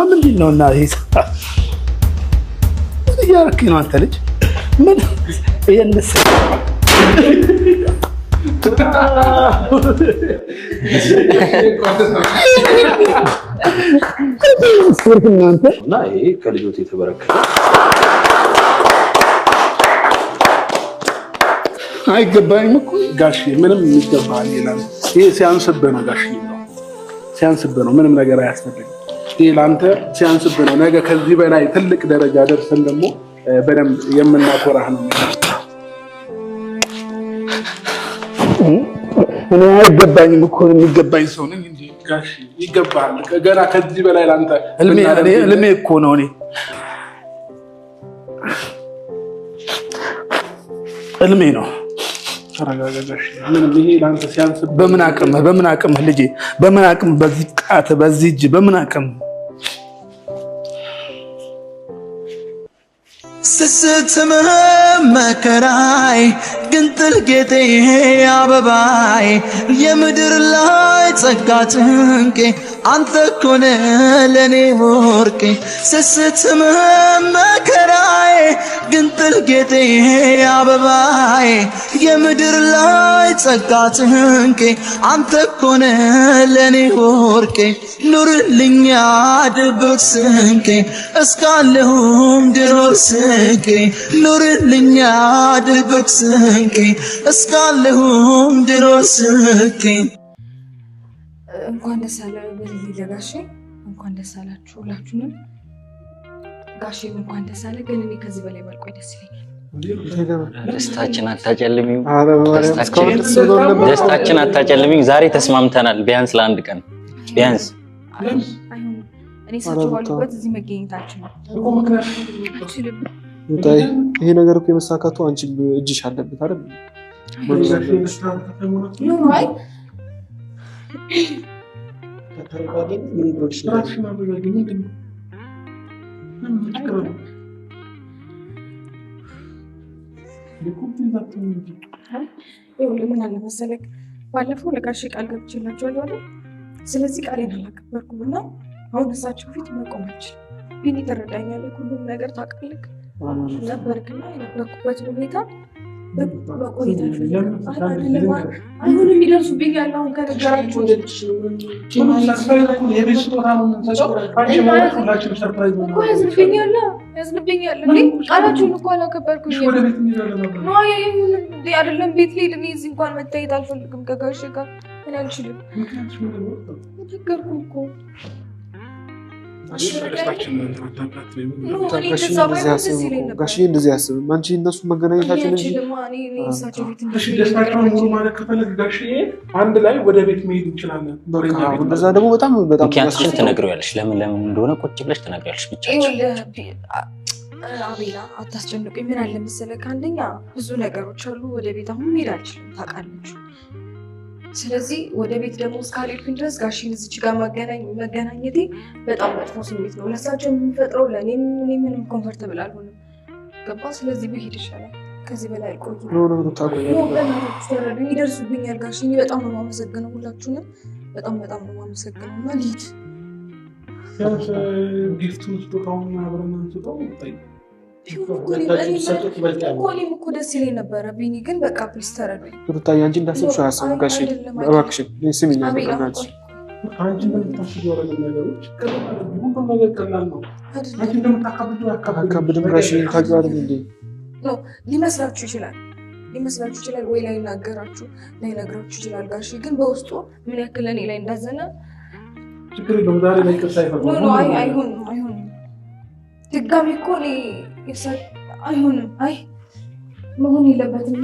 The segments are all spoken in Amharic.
ምንድነው እና ይሄ ያርክ ነው አንተ ልጅ ምን የነሰ እናንተ እና ይሄ ከልጆት የተበረከተ አይገባኝም እኮ ጋሽ ምንም ይገባል ይላል። ይሄ ሲያንስብህ ነው ጋሽ ነው ሲያንስብህ ነው። ምንም ነገር አያስፈልግም። ይሄ ላንተ ሲያንስብህ ነው። ነገ ከዚህ በላይ ትልቅ ደረጃ ደርሰን ደግሞ በደንብ የምናኮራህ ነው። እኔ አይገባኝም እኮ የሚገባኝ ሰው ነኝ እንጂ ጋሽ ይገባል። ገና ከዚህ በላይ ላንተ እልሜ እኮ ነው። እኔ እልሜ ነው። ተረጋጋሽ። ምንም ይሄ ላንተ ሲያንስ በምን አቅምህ ልጄ በምን አቅም በዚህ ጣት በዚህ እጅ በምን አቅም ስስትምህ መከራይ ግንጥል ጌጤ አበባይ የምድር ላይ ጸጋ ጭንቄ አንተ እኮ ነህ ለኔ ወርቄ ስስትምህ መከራይ ግንጥል ጌጤ አበባይ የምድር ላይ ጸጋ ጭንቄ አንተ እኮ ነህ ለኔ ወርቄ ኑርልኝ ድብቅ ስንቄ እስካለሁም ድረስ ስንቄ ኑርልኝ ድብቅ ስንቄ እስካለሁም ድረስ ስንቄ እንኳን ደስ አለ ለጋሼ እንኳን ደስ አላችሁ ሁላችሁንም። ጋሼ እንኳን ደስ አለ። ግን እኔ ከዚህ በላይ ባልቆይ ደስ ይለኛል። ደስታችን አታጨልሚው፣ ደስታችን አታጨልሚው። ዛሬ ተስማምተናል። ቢያንስ ለአንድ ቀን ቢያንስ እኔ ሳቸው ባሉበት እዚህ መገኘታችን ነው። ይሄ ነገር እኮ የመሳካቱ አንቺ እጅሽ አለበት አይደል? ምን አለ መሰለክ ባለፈው ለጋሼ ቃል ገብቼላቸዋለሁ አይደል? ስለዚህ ቃሌን አላከበርኩም እና አሁን እሳቸው ፊት መቆም አልችልም። ቢኒ ተረዳኛለህ። ሁሉም ነገር ታውቃለህ ነበርክና የነበርኩበት ሁኔታ በቆይታ አይሆንም ይደርሱብኝ ያለ አሁን ከነገራችሁ ያዝንብኛል። ቃላችሁን እኮ አላከበርኩኝ አይደለም። ቤት ልሄድ እኔ እዚህ እንኳን መታየት አልፈልግም ከጋሼ ጋር እኔ አልችልም። ነገርኩ እኮ ጋሽ እንደዚህ ያስብም አንቺ እነሱ መገናኘታችን እንጂ ደስታቸውን ሙሉ ማለት ከፈለግ ጋሽ አንድ ላይ ወደ ቤት መሄድ እንችላለን። እንደዛ ደግሞ በጣም ምክንያቱም ትነግሪያለሽ። ለምን እንደሆነ ቁጭ ብለሽ ትነግሪያለሽ። ብቻችን አቤላ አታስጨንቁኝ። ምን አለ መሰለህ አንደኛ ብዙ ነገሮች አሉ። ወደ ቤት አሁን መሄድ አልችልም ታውቃለች። ስለዚህ ወደ ቤት ደግሞ እስካልሄድኩኝ ድረስ ጋሼን እዚች ጋር መገናኘቴ በጣም መጥፎ ስሜት ነው ለእሳቸው የሚፈጥረው። ለእኔም ምንም ኮምፈርተብል አልሆንም። ገባ? ስለዚህ ብሄድ ይሻላል። ከዚህ በላይ አልቆይም። ይደርሱብኛል ጋሼ። በጣም ነው የማመሰግነው ሁላችሁንም። በጣም ነው የማመሰግነው እና ልሂድ። ጊፍቱን ስጦታውን አብረን አንስጠው እኔም እኮ ደስ ይለኝ ነበረ ቢኒ፣ ግን በቃ ፕሊስ ተረዱኝ። ሩታዬ አንቺ እንዳሰብሽው አያስብም ጋሼ። እባክሽን ስሚኝ በእናትሽ። አንቺ እንደምታስቢው አይደለም ነገሮች። ሁሉም ነገር ቀላል ነው። አንቺ እንደምታካብጂው አካብድም ጋሼ። ታውቂዋለሽ እንዴ? ሊመስላችሁ ይችላል ወይ ላይነግራችሁ ይችላል ጋሼ። ግን በውስጡ ምን ያክል እኔ ላይ እንዳዘነ ችግር የለውም። ዛሬ ላይ ቅርታ አይፈርም። አይሆንም ድጋሚ እኮ እኔ አይሆንም። አይ መሆን የለበትም።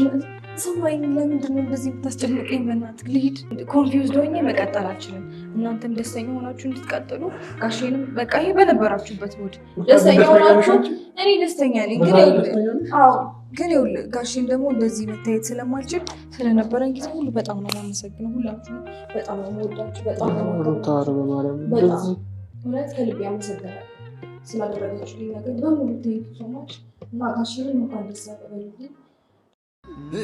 ሰማኝ። ለምንድን ነው እንደዚህ የምታስጨንቀኝ? በእናትህ ልሂድ። ኮንፊውዝድ ሆኜ መቀጠል አልችልም። እናንተም ደስተኛ ሆናችሁ እንድትቀጥሉ ጋሼንም በቃ ይሄ በነበራችሁበት ሙድ ደስተኛ ሆናችሁ እኔ ደስተኛ ነኝ። ግን ይኸውልህ ጋሼን ደግሞ እንደዚህ መታየት ስለማልችል ስለነበረን ጊዜ ሁሉ በጣም ነው የማመሰግነው። ሁላችሁ በጣም ነው የምወዳችሁ። በጣም ነው እውነት ከልቤ አመሰግናለሁ ስላደረጋችሁልኝ ነገር በሙሉ ቴንክ ዩ ሶ ማች እና ጋሼንም እንኳን ደስ ያበሉልኝ።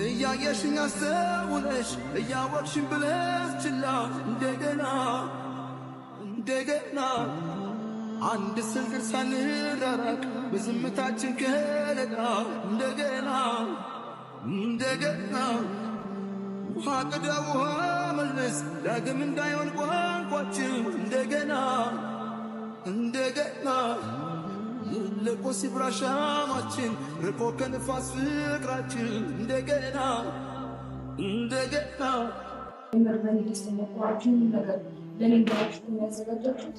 እያየሽኝ አስተውለሽ እያወቅሽኝ ብለሽ ችላ እንደገና አንድ ስልክ ሳንራራቅ በዝምታችን ከለላ እንደገና ውሃ ቅዳ ውሃ መልስ ዳግም እንዳይሆን ቋንቋችን እንደገና ለቆ ሲብራ ሻማችን ርቆ ከንፋስ ፍቅራችን እንደገና መርበን ደስተኛ ቋራችን ነገር ለኔ ጋራችሁ የሚያዘጋጃችሁት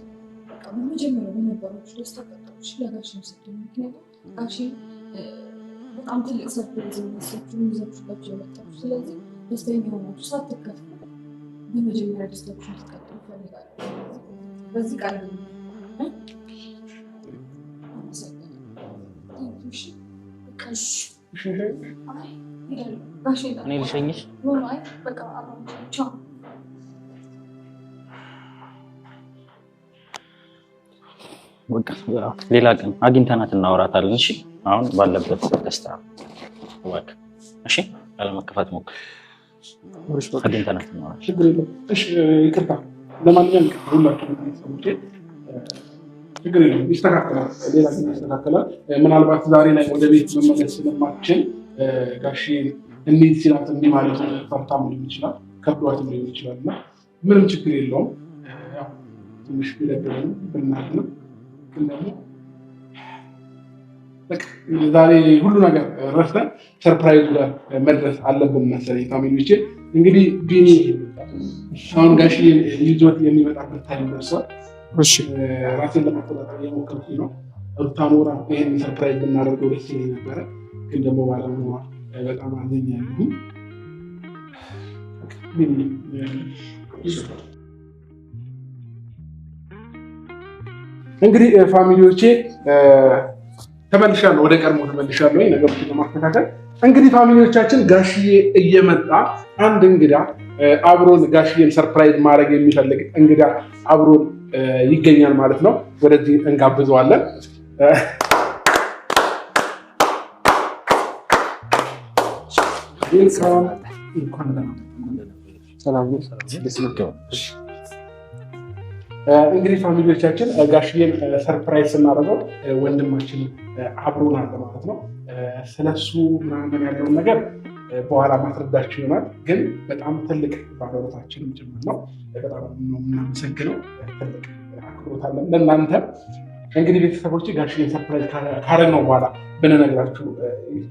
በቃ በመጀመሪያ በነበራችሁ ደስታ ቀጣች ለጋሽ መስጠት ምክንያቱም ጋሽ በጣም ትልቅ ሰርፕራይዝ መስጠት ይዘችሁላችሁ የመጣችሁ ስለዚህ ደስተኛ ሆናችሁ ሳትከፉ በመጀመሪያ ደስታችሁን ትቀጥሉ ፈልጋለሁ በዚህ ቃል እኔ ልሸኝሽ በቃ ሌላ ቀን አግኝተናት እናወራታለን እሺ አሁን ባለበት ደስታ ወቅ እሺ አለመከፋት ሞክር አግኝተናት እናወራታለን ችግር የለም እሺ ይቅርታ ለማንኛውም ሁላችሁም ሰምቼ ችግር የለም ይስተካከላል ሌላ ጊዜ ይስተካከላል ምናልባት ዛሬ ላይ ወደ ቤት መመለስ ስለማትችል ጋሽ እንዴት ሲላት እንዲህ ማለት ፈርታም ሊሆን ይችላል ከብዷትም ሊሆን ይችላል እና ምንም ችግር የለውም ያው ትንሽ ቢለብንም ብናትንም ግን ደግሞ በቃ ዛሬ ሁሉ ነገር ረስተን ሰርፕራይዝ ጋር መድረስ አለብን መሰለኝ ፋሚሊዎቼ እንግዲህ ቢኒ አሁን ጋሽ ይዞት የሚመጣበት ታይም ደርሷል እሺ ራሴን ለመቆጣጠር እየሞከርኩኝ ነው ሩታኖራ ይሄን ሰርፕራይዝ ብናደርገው ደስ ይለኝ ነበረ ግን ደግሞ ባለሙያ በጣም አዘኛለሁ እንግዲህ ፋሚሊዎቼ ተመልሻለሁ ወደ ቀድሞ ተመልሻለሁ ነገሮችን ለማስተካከል እንግዲህ ፋሚሊዎቻችን ጋሽዬ እየመጣ አንድ እንግዳ አብሮን ጋሽዬን ሰርፕራይዝ ማድረግ የሚፈልግ እንግዳ አብሮን ይገኛል ማለት ነው ወደዚህ እንጋብዘዋለን እንግዲህ ፋሚሊዎቻችን ጋሽዬን ሰርፕራይዝ ስናደርገው ወንድማችን አብሮን አለ ማለት ነው ስለሱ ምናምን ያለውን ነገር በኋላ ማስረዳችሁ ይሆናል ግን በጣም ትልቅ ባለውለታችን ጭምር ነው በጣም ነው የምናመሰግነው ትልቅ አክብሮት አለን ለእናንተ እንግዲህ ቤተሰቦች ጋሽዬን ሰርፕራይዝ ካረግነው በኋላ ብንነግራችሁ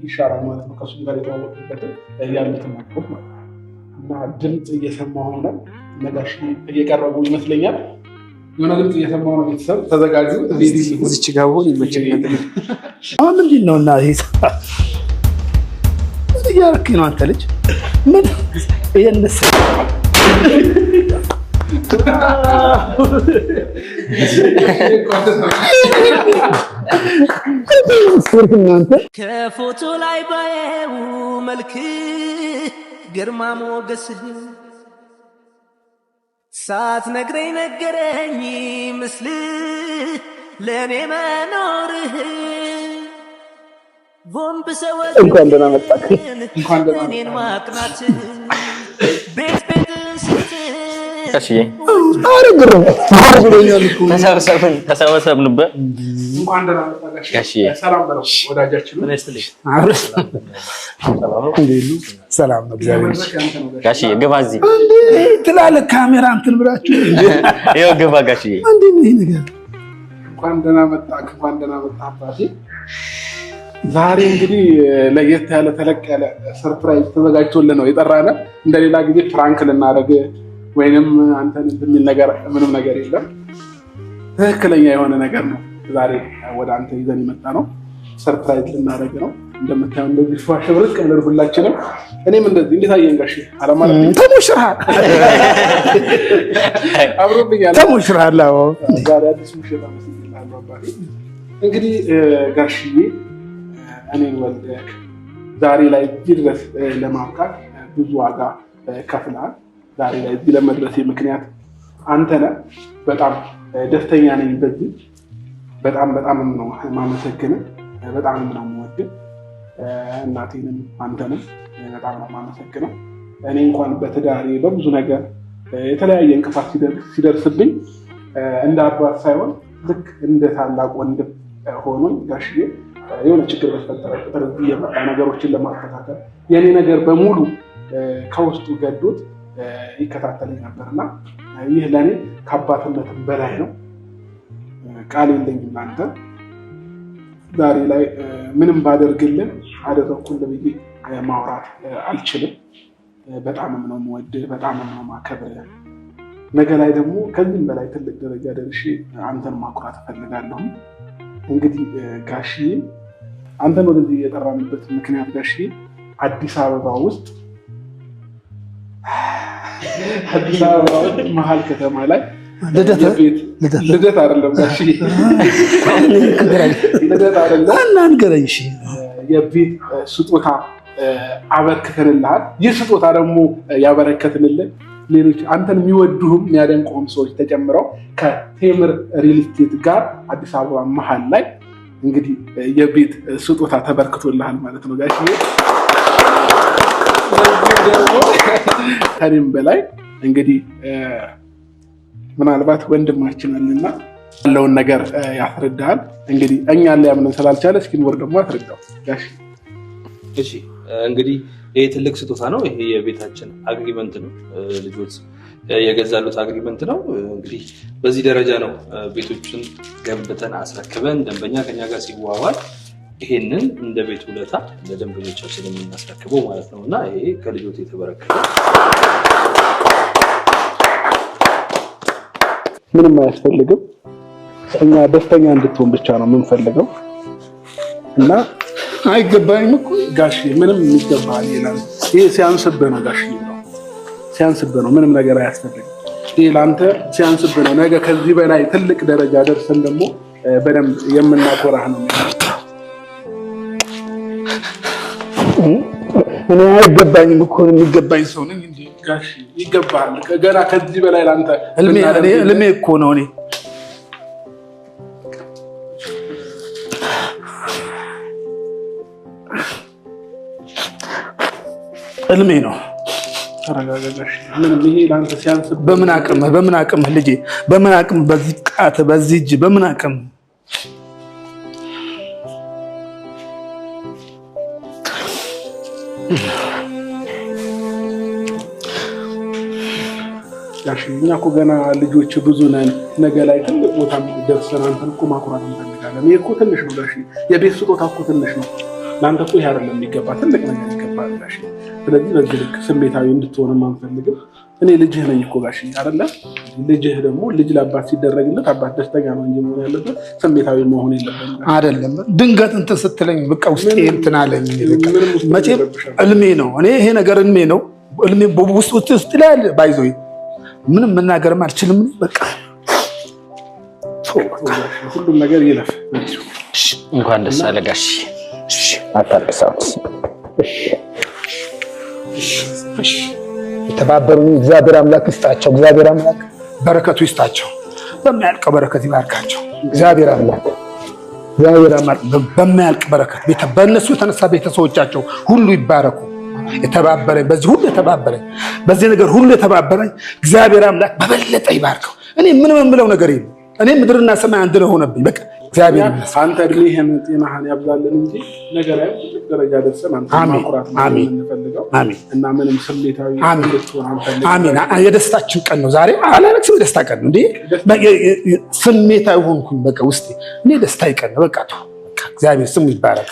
ይሻላል ማለት ነው ከሱ ጋር የተዋወቅንበትን ያሉትን አክብሮት ማለት ነው እና ድምፅ እየሰማሁ ነው ነጋሽ እየቀረቡ ይመስለኛል የሆነ ድምፅ እየሰማሁ ነው ቤተሰብ ተዘጋጁ እዚች ጋር ሆን ይመቸኛል አሁን ምንድን ነው እና እያደረክ ነው አንተ ልጅ ምን ይሄንስ ከፎቶ ላይ ባየው መልክ ግርማ ሞገስህ ሳትነግረኝ ነገረኝ ምስል ለእኔ መኖርህ ቦምብ ሰዎች እንኳን ደህና መጣህ እኔን ማቅናትህ ቤት ጋሽዬ አረግሮ ብሎኛል እኮ ተሰበሰብንበት እንኳን ደህና መጣህ ጋሽዬ ሰላም በለው ወዳጃችን ሰላም ነው እግዚአብሔር ጋሽዬ ግባ እዚህ ትላለህ ካሜራ እንትን ብላችሁ ይኸው ግባ ጋሽዬ እንዴ ነው ይሄ ነገር እንኳን ደህና መጣህ አባቴ ዛሬ እንግዲህ ለየት ያለ ተለቅ ያለ ሰርፕራይዝ ተዘጋጅቶልን ነው የጠራነ እንደሌላ ጊዜ ፍራንክ ልናደርግ ወይንም አንተን የሚል ነገር ምንም ነገር የለም ትክክለኛ የሆነ ነገር ነው ዛሬ ወደ አንተ ይዘን የመጣ ነው ሰርፕራይዝ ልናደርግ ነው እንደምታየው እንደዚህ ሸብርቅ ብለን ሁላችንም እኔም እንደዚህ እንዴት አየን ጋሽ አለማለት ተሞሽራል አብሮብኛል ተሞሽራል አዎ ዛሬ አዲስ ሙሽራ መስልላል አባቴ እንግዲህ ጋሽዬ እኔን ወልደህ ዛሬ ላይ ድረስ ለማብቃት ብዙ ዋጋ ከፍለሃል ዛሬ ላይ እዚህ ለመድረሴ ምክንያት አንተ ነህ በጣም ደስተኛ ነኝ በዚህ በጣም ነው የማመሰግንህ በጣም ነው የምወድህ እናቴንም አንተንም በጣም ነው የማመሰግነው እኔ እንኳን በትዳሬ በብዙ ነገር የተለያየ እንቅፋት ሲደርስብኝ እንደ አባት ሳይሆን ልክ እንደ ታላቅ ወንድም ሆኖኝ ጋሽዬ የሆነ ችግር በተፈጠረ ቁጥር እዚህ የመጣ ነገሮችን ለማስተካከል የኔ ነገር በሙሉ ከውስጡ ገዶት ይከታተለኝ ነበርና ይህ ለኔ ከአባትነትም በላይ ነው። ቃል የለኝም አንተ ዛሬ ላይ ምንም ባደርግልን አደረኩልህ ብዬ ማውራት አልችልም። በጣም ነው የምወድህ፣ በጣም ነው የማከብርህ። ነገ ላይ ደግሞ ከዚህም በላይ ትልቅ ደረጃ ደርሼ አንተን ማኩራት እፈልጋለሁ። እንግዲህ ጋሽዬ አንተን ወደዚህ የጠራንበት ምክንያት ጋሽዬ አዲስ አበባ ውስጥ መሀል ከተማ ላይ ልደት አይደለም ጋሽዬ ልደት አይደለም የቤት ስጦታ አበርክተንልሃል። ይህ ስጦታ ደግሞ ያበረከትንልን ሌሎች አንተን የሚወዱህም የሚያደንቁህም ሰዎች ተጨምረው ከቴምር ሪል ስቴት ጋር አዲስ አበባ መሀል ላይ እንግዲህ የቤት ስጦታ ተበርክቶልሃል ማለት ነው ጋሽዬ። ከኔም በላይ እንግዲህ ምናልባት ወንድማችን አለና ያለውን ነገር ያስረዳሃል። እንግዲህ እኛን ሊያምነን ስላልቻለ እስኪ ኖር ደግሞ አስረዳው ጋሽ። እሺ እንግዲህ ይሄ ትልቅ ስጦታ ነው። ይሄ የቤታችን አግሪመንት ነው። ልጆች የገዛሉት አግሪመንት ነው። እንግዲህ በዚህ ደረጃ ነው ቤቶችን ገንብተን አስረክበን ደንበኛ ከኛ ጋር ሲዋዋል ይሄንን እንደ ቤት ውለታ ለደንበኞቻችን የምናስረክበው ማለት ነው እና ይሄ ከልጆት የተበረከተ ምንም አያስፈልግም። እኛ ደስተኛ እንድትሆን ብቻ ነው የምንፈልገው እና አይገባኝም እኮ ጋሽ ምንም የሚገባል ይላል። ይሄ ሲያንስብህ ነው ጋሽ ነው ሲያንስብህ ነው። ምንም ነገር አያስፈልግም። ይሄ ለአንተ ሲያንስብህ ነው። ነገ ከዚህ በላይ ትልቅ ደረጃ ደርሰን ደግሞ በደንብ የምናኮራህ ነው። እኔ አይገባኝም እኮ የሚገባኝ ሰው ነኝ እንዴ ጋሽ? ይገባል። ገና ከዚህ በላይ ለአንተ እልሜ እኮ ነው። እኔ እልሜ ነው። ተረጋጋሽ። ምንም ይሄ ለአንተ ሲያንስ በምን አቅምህ ልጄ፣ በምን አቅም በዚህ ቃት በዚህ እጅ በምን አቅም እኛ እኮ ገና ልጆች ብዙ ነን። ነገ ላይ ትልቅ ቦታ ደርሰን አንተን እኮ ማኩራት እንፈልጋለን። ይሄ እኮ ትንሽ ነው ጋሽ። የቤት ስጦታ እኮ ትንሽ ነው። ለአንተ እኮ ይሄ አይደለም የሚገባ፣ ትልቅ ነገር ይገባል ጋሽ። ስለዚህ በዚህ ልክ ስሜታዊ እንድትሆንም አንፈልግም። እኔ ልጅህ ነኝ እኮ ጋሽ አይደለ? ልጅህ ደግሞ ልጅ ለአባት ሲደረግለት አባት ደስተኛ ነው እንጂ መሆን ያለበት ስሜታዊ መሆን የለበትም አይደለም። ድንገት እንትን ስትለኝ በቃ ውስጤ እንትን አለኝ። መቼም እልሜ ነው። እኔ ይሄ ነገር እልሜ ነው። እልሜ ውስጥ ላይ አለ ባይዞ ምንም መናገርም አልችልም። በቃ ሁሉም ነገር ይለፍ። እንኳን ደስ አለ ጋሽ። አታልቅሳት። የተባበሩኝ እግዚአብሔር አምላክ ይስጣቸው። እግዚአብሔር አምላክ በረከቱ ይስጣቸው። በሚያልቀው በረከት ይባርካቸው። እግዚአብሔር አምላክ በሚያልቅ በረከት በእነሱ የተነሳ ቤተሰቦቻቸው ሁሉ ይባረኩ። የተባበረኝ በዚህ ሁሉ የተባበረኝ በዚህ ነገር ሁሉ የተባበረኝ እግዚአብሔር አምላክ በበለጠ ይባርከው። እኔ ምንም የምለው ነገር የለም። እኔ ምድርና ሰማይ አንድ ነው ሆነብኝ። በቃ እግዚአብሔር አንተ እድሜህን ጤናህን ያብዛልን እንጂ ነገር ላይ ደረጃ ደርሰን አንተ ማኩራት ነው የምንፈልገው እና ምንም ስሜታዊ እንድትሆን አንፈልግም። አሜን። የደስታችን ቀን ነው ዛሬ። አላለቅስም። የደስታ ቀን ነው እንዴ? ስሜታዊ ሆንኩኝ። በቃ ውስጤ እኔ ደስታዬ ቀን ነው። በቃ እግዚአብሔር ስሙ ይባረክ።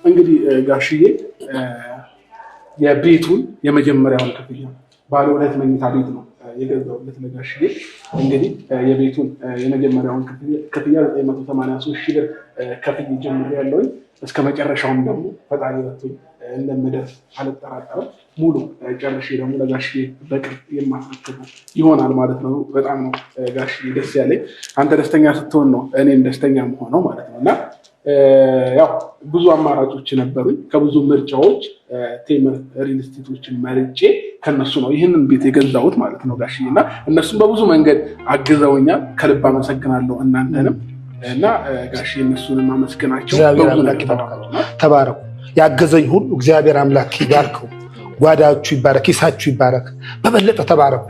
እንግዲህ ጋሽዬ የቤቱን የመጀመሪያውን ክፍያ ባለ 2 መኝታ ቤት ነው የገዛሁለት ለጋሽዬ። እንግዲህ የቤቱን የመጀመሪያውን ክፍያ 983 ሺህ ብር ከፍዬ ጀምሬያለሁኝ። እስከ መጨረሻውም ደግሞ ፈጣሪ ረድቶኝ እንደምደርስ አልጠራጠርም። ሙሉ ጨርሼ ደግሞ ለጋሽዬ በቅርብ የማስረክበው ይሆናል ማለት ነው። በጣም ነው ጋሽዬ ደስ ያለኝ። አንተ ደስተኛ ስትሆን ነው እኔም ደስተኛ የምሆነው ማለት ነው እና ያው ብዙ አማራጮች ነበሩኝ። ከብዙ ምርጫዎች ቴምር ሪል ስቴቶችን መርጬ ከነሱ ነው ይህንን ቤት የገዛሁት ማለት ነው ጋሽዬ እና እነሱም በብዙ መንገድ አግዘውኛል። ከልብ አመሰግናለሁ እናንተንም እና ጋሽዬ እነሱንም አመስግናቸው። ተባረኩ። ያገዘኝ ሁሉ እግዚአብሔር አምላክ ይባርከው። ጓዳችሁ ይባረክ፣ ኪሳችሁ ይባረክ። በበለጠ ተባረኩ።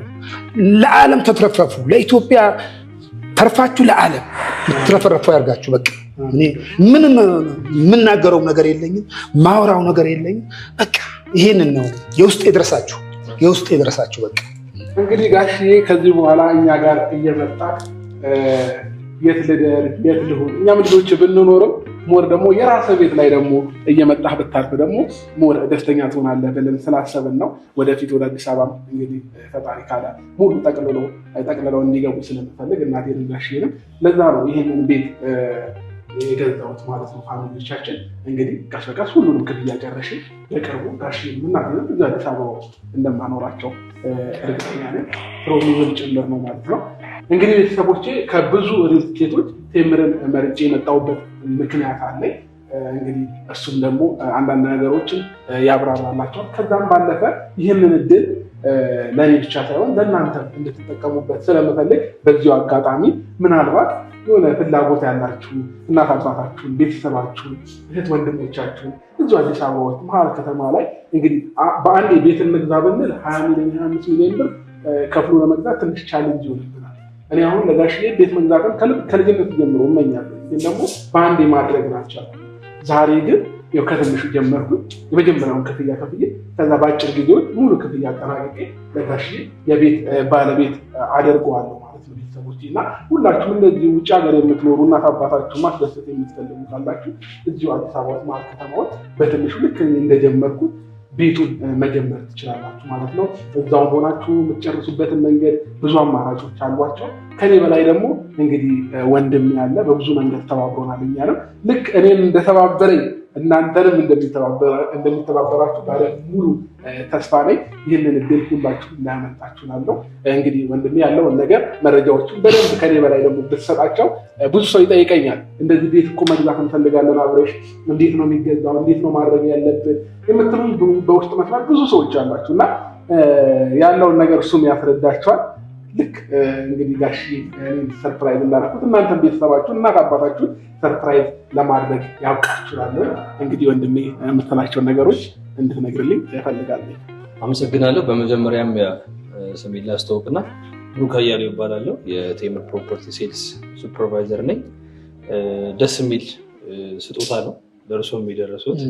ለዓለም ተትረፍረፉ። ለኢትዮጵያ ተርፋችሁ ለዓለም ትረፈረፉ ያርጋችሁ። በቃ እኔ ምንም የምናገረው ነገር የለኝም፣ ማወራው ነገር የለኝም። በቃ ይሄንን ነው የውስጤ ድረሳችሁ። በቃ እንግዲህ ጋሽዬ ከዚህ በኋላ እኛ ጋር እየመጣ የት ልደር የት ልሁን እኛም ልጆች ብንኖርም ሞር ደግሞ የራስህ ቤት ላይ ደግሞ እየመጣህ ብታርፍ ደግሞ ሞር ደስተኛ ትሆናለህ ብለን ስላሰብን ነው። ወደፊት ወደ አዲስ አበባ እንግዲህ ፈጣሪ ካለ ሙሉ ጠቅልለው እንዲገቡ ስለምፈልግ እናቴን ጋሽዬንም ለዛ ነው ይህንን ቤት የገዛሁት ማለት ነው። ፋሚሊዎቻችን እንግዲህ ቀስ በቀስ ሁሉንም ክፍያ ጨረሽ በቅርቡ ጋሽዬን እናቴንም እዛ አዲስ አበባ እንደማኖራቸው እርግጠኛ ነኝ። ፕሮሚዝም ጭምር ነው ማለት ነው። እንግዲህ ቤተሰቦቼ ከብዙ ሪልስቴቶች ቴምርን መርጬ የመጣሁበት ምክንያት አለኝ። እንግዲህ እሱም ደግሞ አንዳንድ ነገሮችን ያብራራላቸዋል። ከዛም ባለፈ ይህንን እድል ለእኔ ብቻ ሳይሆን ለእናንተ እንድትጠቀሙበት ስለምፈልግ በዚሁ አጋጣሚ ምናልባት የሆነ ፍላጎት ያላችሁ እናት አባታችሁን፣ ቤተሰባችሁን፣ እህት ወንድሞቻችሁን እዚሁ አዲስ አበባ ውስጥ መሀል ከተማ ላይ እንግዲህ በአንዴ ቤት እንግዛ ብንል 20 ሚሊዮን 25 ሚሊዮን ብር ከፍሎ ለመግዛት ትንሽ ቻሌንጅ ይሆንብናል። እኔ አሁን ለጋሽዬ ቤት መግዛትን ከልጅነት ጀምሮ እመኛለሁ፣ ግን ደግሞ በአንዴ ማድረግ ናቸው። ዛሬ ግን ከትንሹ ጀመርኩ። የመጀመሪያውን ክፍያ ከፍዬ ከዛ በአጭር ጊዜዎች ሙሉ ክፍያ አጠናቅቄ ለጋሽዬ የቤት ባለቤት አደርገዋለሁ ማለት ነው። ቤተሰቦች እና ሁላችሁም እንደዚህ ውጭ ሀገር የምትኖሩ እናት አባታችሁ ማስደሰት የምትፈልጉ ካላችሁ እዚሁ አዲስ አበባ ውስጥ መሀል ከተማዎች በትንሹ ልክ እንደጀመርኩት ቤቱን መጀመር ትችላላችሁ ማለት ነው። እዛው ሆናችሁ የምትጨርሱበትን መንገድ ብዙ አማራጮች አሏቸው። ከኔ በላይ ደግሞ እንግዲህ ወንድም ያለ በብዙ መንገድ ተባብሮናል። እኛንም ልክ እኔን እንደተባበረኝ እናንተንም እንደሚተባበራችሁ ባለ ሙሉ ተስፋ ነኝ። ይህንን እድል ሁላችሁ እንዳያመልጣችሁ እላለሁ። እንግዲህ ወንድሜ ያለውን ነገር መረጃዎችን በደንብ ከኔ በላይ ደግሞ ብትሰጣቸው ብዙ ሰው ይጠይቀኛል። እንደዚህ ቤት እኮ መግዛት እንፈልጋለን አብረሽ፣ እንዴት ነው የሚገዛው፣ እንዴት ነው ማድረግ ያለብን የምትሉኝ በውስጥ መስራት ብዙ ሰዎች አላችሁ እና ያለውን ነገር እሱም ያስረዳቸዋል። ልክ እንግዲህ ጋሽዬ ሰርፕራይዝ እንዳደረኩት እናንተም ቤተሰባችሁን እናት አባታችሁን ሰርፕራይዝ ለማድረግ ያብቃችኋለሁ። እንግዲህ ወንድሜ የምትላቸውን ነገሮች እንድትነግርልኝ እፈልጋለሁ። አመሰግናለሁ። በመጀመሪያም ስሜን ላስተዋውቅና ብሩክ አያሌው እባላለሁ። የቴምር ፕሮፐርቲ ሴልስ ሱፐርቫይዘር ነኝ። ደስ የሚል ስጦታ ነው ደርሶ የሚደረሱት።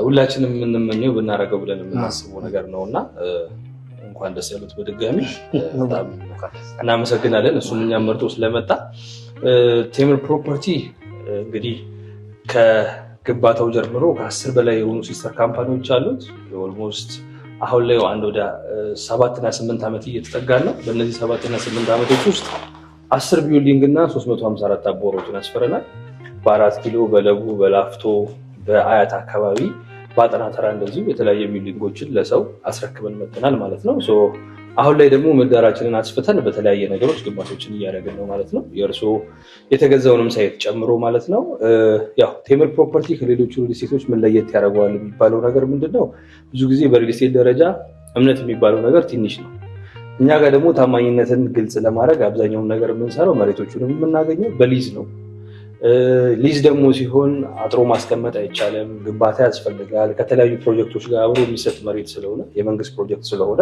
ሁላችንም የምንመኘው ብናደርገው ብለን የምናስበው ነገር ነው እና እንኳን ደስ ያሉት በድጋሚ በጣም እናመሰግናለን። እሱም እኛም መርጦ ስለመጣ ቴምር ፕሮፐርቲ እንግዲህ ከግንባታው ጀምሮ ከ10 በላይ የሆኑ ሲስተር ካምፓኒዎች አሉት። ኦልሞስት አሁን ላይ አንድ ወደ 7 እና 8 ዓመት እየተጠጋን ነው። በእነዚህ 7 እና 8 ዓመቶች ውስጥ 10 ቢልዲንግ እና 354 አቦሮችን ያስፈረናል። በ4 ኪሎ፣ በለቡ፣ በላፍቶ፣ በአያት አካባቢ በአጠና ተራ እንደዚሁ የተለያየ ቢልዲንጎችን ለሰው አስረክበን መጥተናል ማለት ነው። አሁን ላይ ደግሞ ምህዳራችንን አስፍተን በተለያየ ነገሮች ግንባታዎችን እያደረግን ነው ማለት ነው። የእርስዎ የተገዛውንም ሳይት ጨምሮ ማለት ነው። ያው ቴምር ፕሮፐርቲ ከሌሎቹ ሪል ስቴቶች ምን ለየት ያደርገዋል የሚባለው ነገር ምንድነው? ብዙ ጊዜ በሪል ስቴት ደረጃ እምነት የሚባለው ነገር ትንሽ ነው። እኛ ጋር ደግሞ ታማኝነትን ግልጽ ለማድረግ አብዛኛውን ነገር የምንሰራው መሬቶቹንም የምናገኘው በሊዝ ነው። ሊዝ ደግሞ ሲሆን አጥሮ ማስቀመጥ አይቻልም፣ ግንባታ ያስፈልጋል። ከተለያዩ ፕሮጀክቶች ጋር አብሮ የሚሰጥ መሬት ስለሆነ የመንግስት ፕሮጀክት ስለሆነ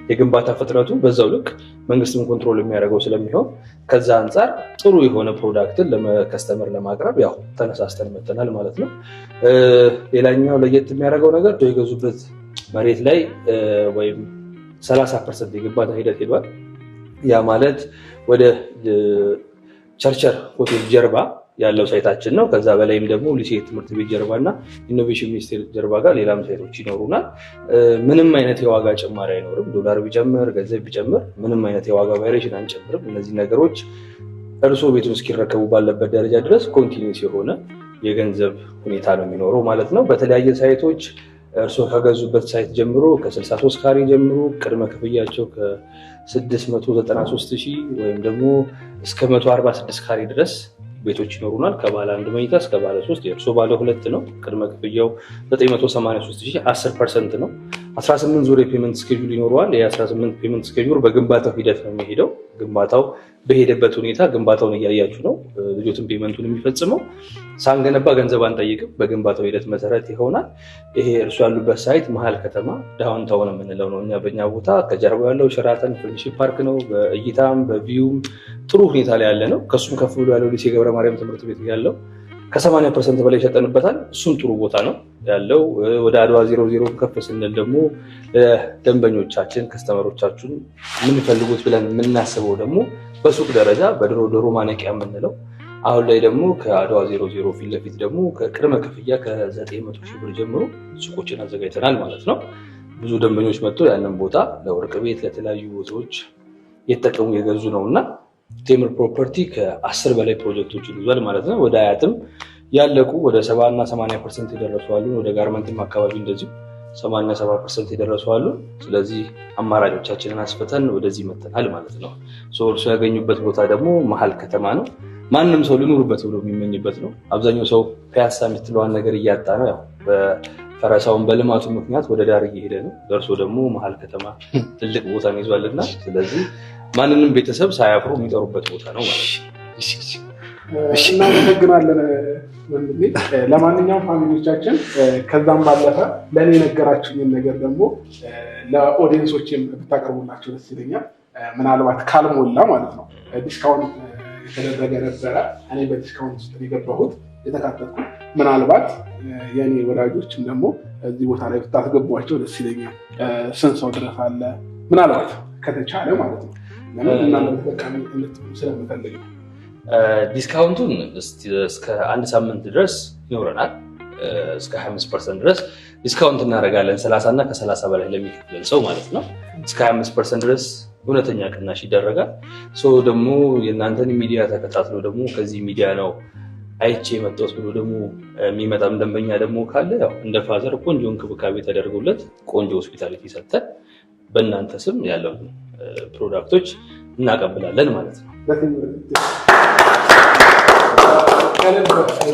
የግንባታ ፍጥነቱ በዛው ልክ መንግስትም ኮንትሮል የሚያደርገው ስለሚሆን ከዛ አንጻር ጥሩ የሆነ ፕሮዳክትን ለከስተመር ለማቅረብ ያው ተነሳስተን መጥተናል ማለት ነው። ሌላኛው ለየት የሚያደርገው ነገር የገዙበት መሬት ላይ ወይም 30% የግንባታ ሂደት ሄዷል። ያ ማለት ወደ ቸርቸር ሆቴል ጀርባ ያለው ሳይታችን ነው። ከዛ በላይም ደግሞ ሊሴ ትምህርት ቤት ጀርባ እና ኢኖቬሽን ሚኒስቴር ጀርባ ጋር ሌላም ሳይቶች ይኖሩናል። ምንም አይነት የዋጋ ጭማሪ አይኖርም። ዶላር ቢጨምር ገንዘብ ቢጨምር ምንም አይነት የዋጋ ቫይሬሽን አንጨምርም። እነዚህ ነገሮች እርስዎ ቤቱን እስኪረከቡ ባለበት ደረጃ ድረስ ኮንቲኒስ የሆነ የገንዘብ ሁኔታ ነው የሚኖረው ማለት ነው። በተለያየ ሳይቶች እርስዎ ከገዙበት ሳይት ጀምሮ ከ63 ካሬ ጀምሮ ቅድመ ክፍያቸው ከ693 ሺህ ወይም ደግሞ እስከ 146 ካሬ ድረስ ቤቶች ይኖሩናል። ከባለ 1 መኝታ እስከ ባለ 3 የእርስዎ ባለ 2 ነው። ቅድመ ክፍያው 983 ሺህ 10% ነው። 18 ዙር የፔመንት ስኬጁል ይኖረዋል። የ18 ፔመንት ስኬጁል በግንባታው ሂደት ነው የሚሄደው። ግንባታው በሄደበት ሁኔታ ግንባታውን እያያችሁ ነው ልጆትን ፔመንቱን የሚፈጽመው። ሳንገነባ ገንዘብ አንጠይቅም፣ በግንባታው ሂደት መሰረት ይሆናል። ይሄ እርሱ ያሉበት ሳይት መሀል ከተማ ዳውንታውን የምንለው ነው። በእኛ ቦታ ከጀርባው ያለው ሸራተን ፍሬንድሺፕ ፓርክ ነው። በእይታም በቪውም ጥሩ ሁኔታ ላይ ያለ ነው። ከሱም ከፍ ብሎ ያለው ሊሴ ገብረ ማርያም ትምህርት ቤት ያለው ከ80% በላይ ሸጠንበታል። እሱም ጥሩ ቦታ ነው ያለው። ወደ አድዋ 00 ከፍ ስንል ደግሞ ደንበኞቻችን ከስተመሮቻችን የምንፈልጉት ብለን የምናስበው ደግሞ በሱቅ ደረጃ በድሮ ዶሮ ማነቂያ የምንለው አሁን ላይ ደግሞ ከአድዋ 00 ፊት ለፊት ደግሞ ከቅድመ ክፍያ ከ900 ሺህ ብር ጀምሮ ሱቆችን አዘጋጅተናል ማለት ነው። ብዙ ደንበኞች መጥተው ያንን ቦታ ለወርቅ ቤት ለተለያዩ ቦታዎች የተጠቀሙ የገዙ ነውና ቴምር ፕሮፐርቲ ከ10 በላይ ፕሮጀክቶችን ይዟል ማለት ነው። ወደ አያትም ያለቁ ወደ 70 እና 80% የደረሱ አሉ። ወደ ጋርመንትም አካባቢ እንደዚሁ 80 70% የደረሱ አሉ። ስለዚህ አማራጮቻችንን አስፈተን ወደዚህ መጥተናል ማለት ነው። እርሱ ያገኙበት ቦታ ደግሞ መሀል ከተማ ነው። ማንም ሰው ሊኖርበት ብሎ የሚመኝበት ነው። አብዛኛው ሰው ፒያሳ የምትለዋን ነገር እያጣ ነው። ያው በፈረሳውን በልማቱ ምክንያት ወደ ዳር እየሄደ ነው። ደርሶ ደግሞ መሀል ከተማ ትልቅ ቦታን ይዟልና ስለዚህ ማንንም ቤተሰብ ሳያፍሩ የሚጠሩበት ቦታ ነው ማለት ነው። እናመሰግናለን ወንድሜ። ለማንኛውም ፋሚሊዎቻችን ከዛም ባለፈ ለእኔ የነገራችሁኝን ነገር ደግሞ ለኦዲየንሶችም ብታቀርቡላቸው ደስ ይለኛል። ምናልባት ካልሞላ ማለት ነው ዲስካውንት የተደረገ ነበረ። እኔ በዲስካውንት ውስጥ የገባሁት የተካተትኩት። ምናልባት የእኔ ወዳጆችም ደግሞ እዚህ ቦታ ላይ ብታስገቧቸው ደስ ይለኛል። ስንት ሰው ድረስ አለ ምናልባት ከተቻለ ማለት ነው። እናንተ ተጠቃሚ እንድትሆኑ ስለምፈልግ ነው። ዲስካውንቱን እስከ 1 ሳምንት ድረስ ይኖረናል። እስከ 25% ድረስ ዲስካውንት እናደርጋለን። 30 እና ከ30 በላይ ለሚከፍለን ሰው ማለት ነው። እስከ 25% ድረስ እውነተኛ ቅናሽ ይደረጋል። ደግሞ የእናንተን ሚዲያ ተከታትሎ ደግሞ ከዚህ ሚዲያ ነው አይቼ የመጣሁት ብሎ ደግሞ የሚመጣም ደንበኛ ደግሞ ካለ ያው እንደ ፋዘር ቆንጆ እንክብካቤ ተደርጎለት ቆንጆ ሆስፒታሊቲ ሰጥተን በእናንተ ስም ያለውን ፕሮዳክቶች እናቀብላለን ማለት ነው።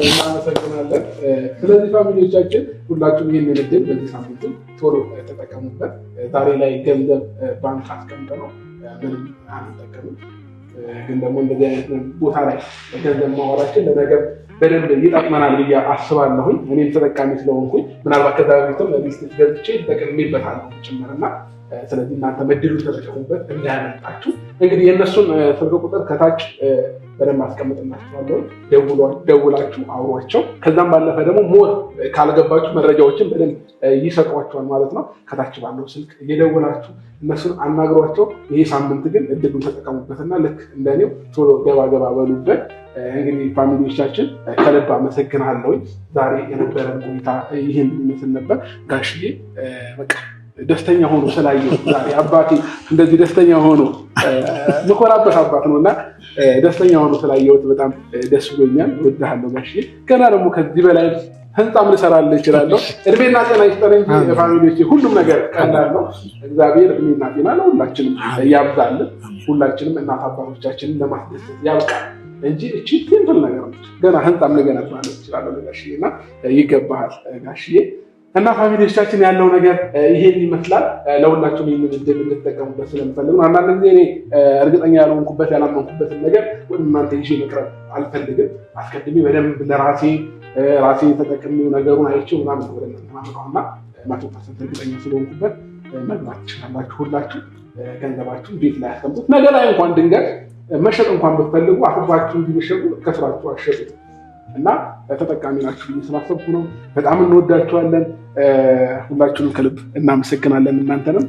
እናመሰግናለን። ስለዚህ ፋሚሊዎቻችን ሁላችሁም ይህንን እድል በዚህ ሳምንቱ ቶሎ ተጠቀሙበት። ዛሬ ላይ ገንዘብ ባንክ አስቀምጠ ነው ምንም አንጠቀምም፣ ግን ደግሞ እንደዚህ አይነት ቦታ ላይ ገንዘብ ማዋላችን ለነገር በደንብ ይጠቅመናል ብዬ አስባለሁኝ። እኔም ተጠቃሚ ስለሆንኩኝ ምናልባት ከዛ በፊትም ለሚስት ገዝቼ ተጠቅሜበታለሁ ጭምርና ስለዚህ እናንተ እድሉን ተጠቀሙበት እንዳያመልጣችሁ። እንግዲህ የእነሱን ስልክ ቁጥር ከታች በደንብ አስቀምጥላችኋለሁ። ደውላችሁ አውሯቸው። ከዛም ባለፈ ደግሞ ሞር ካልገባችሁ መረጃዎችን በደንብ ይሰጧቸዋል ማለት ነው። ከታች ባለው ስልክ እየደውላችሁ እነሱን አናግሯቸው። ይሄ ሳምንት ግን እድሉን ተጠቀሙበትና ልክ እንደኔው ቶሎ ገባ ገባ በሉበት። እንግዲህ ፋሚሊዎቻችን ከልብ አመሰግናለሁኝ። ዛሬ የነበረን ቆይታ ይህን ይመስል ነበር። ጋሽዬ በቃ ደስተኛ ሆኖ ስላየው ዛሬ አባቴ እንደዚህ ደስተኛ ሆኖ ምኮራበት አባት ነውና ደስተኛ ሆኖ ስላየሁት በጣም ደስ ብሎኛል። እወድሃለሁ ጋሽዬ። ገና ደግሞ ከዚህ በላይ ህንጻም ልሰራልህ እችላለሁ። እድሜና ጤና ይስጠን እንጂ ፋሚሊዎቼ ሁሉም ነገር ቀላል ነው። እግዚአብሔር እድሜና ጤና ለሁላችንም ያብዛልን። ሁላችንም እናት አባቶቻችንን ለማስደሰት ያብቃል እንጂ እቺ ሲምፕል ነገር ነች። ገና ህንጻም ልገነባልህ እችላለሁ ጋሽዬ እና ይገባሃል ጋሽዬ። እና ፋሚሊዎቻችን ያለው ነገር ይሄን ይመስላል። ለሁላችሁም ይህንን እድል እንድትጠቀሙበት ስለምፈልግ ነው። አንዳንድ ጊዜ እኔ እርግጠኛ ያልሆንኩበት ያላመንኩበትን ነገር ወደ እናንተ ይዤ መቅረብ አልፈልግም። አስቀድሜ በደንብ ለራሴ ተጠቅሜው ነገሩን አይቼው ምናምን ወደ እናንተ ማመጣውና 100% እርግጠኛ ስለሆንኩበት መግባት ትችላላችሁ። ሁላችሁ ገንዘባችሁን ቤት ላይ አስቀምጡት። ነገ ላይ እንኳን ድንገት መሸጥ እንኳን ብትፈልጉ አፍባችሁ እንዲመሸጡ ከስራችሁ አሸጡት እና ተጠቃሚ ናችሁ ስላሰብኩ ነው። በጣም እንወዳችኋለን። ሁላችሁንም ከልብ እናመሰግናለን። እናንተንም